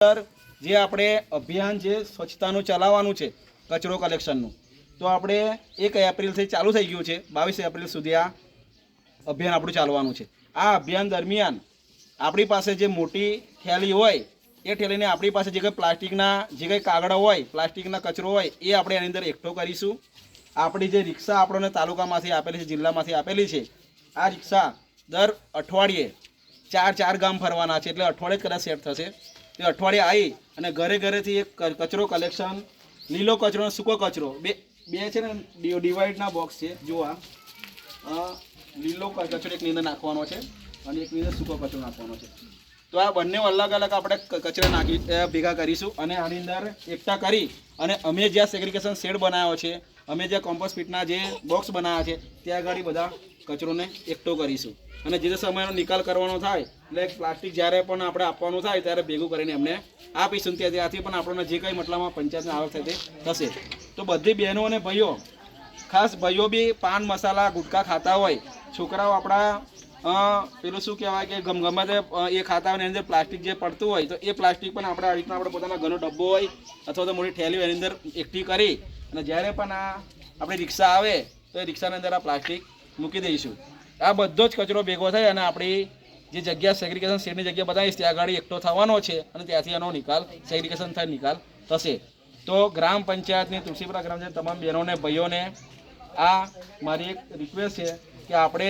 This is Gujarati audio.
જે આપણે અભિયાન જે સ્વચ્છતાનું ચલાવવાનું છે કચરો કલેક્શનનું, તો આપણે 1 એપ્રિલથી ચાલુ થઈ ગયું છે. 22 એપ્રિલ સુધી આ અભિયાન આપણું ચાલવાનું છે. આ અભિયાન દરમિયાન આપણી પાસે જે મોટી થેલી હોય એ થેલીને આપણી પાસે જે કંઈ પ્લાસ્ટિકના જે કંઈ કાગળો હોય, પ્લાસ્ટિકના કચરો હોય એ આપણે એની અંદર એકઠો કરીશું. આપણી જે રિક્ષા આપણને તાલુકામાંથી આપેલી છે, જિલ્લામાંથી આપેલી છે, આ રિક્ષા દર અઠવાડિયે 4 ગામ ફરવાના છે. એટલે અઠવાડિયે કદાચ સેટ થશે. તે અઠવાડિયે આવી અને ઘરે ઘરેથી એક કચરો કલેક્શન, લીલો કચરો અને સૂકો કચરો બે છે ને ડિવાઈડના બોક્સ છે. જો આ લીલો કચરો એકની અંદર નાખવાનો છે અને એકની અંદર સૂકો કચરો નાખવાનો છે. તો આ બંને અલગ અલગ આપણે કચરા નાખી ભેગા કરીશું અને આની અંદર એકઠા કરી અને અમે જ્યાં સેગ્રીગેશન શેડ બનાવ્યો છે, અમે જ્યાં કોમ્પોસ્ટ પીટના જે બોક્સ બનાવ્યા છે ત્યાં આગળ બધા કચરોને એકઠો કરીશું. અને જે સમયનો નિકાલ કરવાનો થાય એટલે પ્લાસ્ટિક જ્યારે પણ આપણે આપવાનું થાય ત્યારે ભેગું કરીને એમને આપીશું. ત્યાંથી પણ આપણને જે કંઈ મતલબમાં પંચાયતની આવક થાય તે થશે. તો બધી બહેનો અને ભાઈઓ, ખાસ ભાઈઓ બી પાન મસાલા ગુટખા ખાતા હોય, છોકરાઓ આપણા પેલું શું કહેવાય કે ગમે તે એ ખાતા હોય એની અંદર પ્લાસ્ટિક જે પડતું હોય તો એ પ્લાસ્ટિક પણ આપણે આ રીતના આપણે પોતાના ઘરનો ડબ્બો હોય અથવા તો મોટી થેલી હોય એની અંદર એકઠી કરી અને જ્યારે પણ આ આપણી રિક્ષા આવે તો એ રિક્ષાની અંદર આ પ્લાસ્ટિક મૂકી દઈશું. આ બધો જ કચરો ભેગો થાય અને આપણી જે જગ્યા સેગ્રીગેશન શેડની જગ્યા બતાવીશ ત્યાં આગળ એકઠો થવાનો છે અને ત્યાંથી એનો નિકાલ સેગ્રીગેશન થાય નિકાલ થશે. તો ગ્રામ પંચાયતની તુલસીપુરા ગ્રામ પંચાયત તમામ બહેનોને ભાઈઓને આ મારી એક રિક્વેસ્ટ છે કે આપણે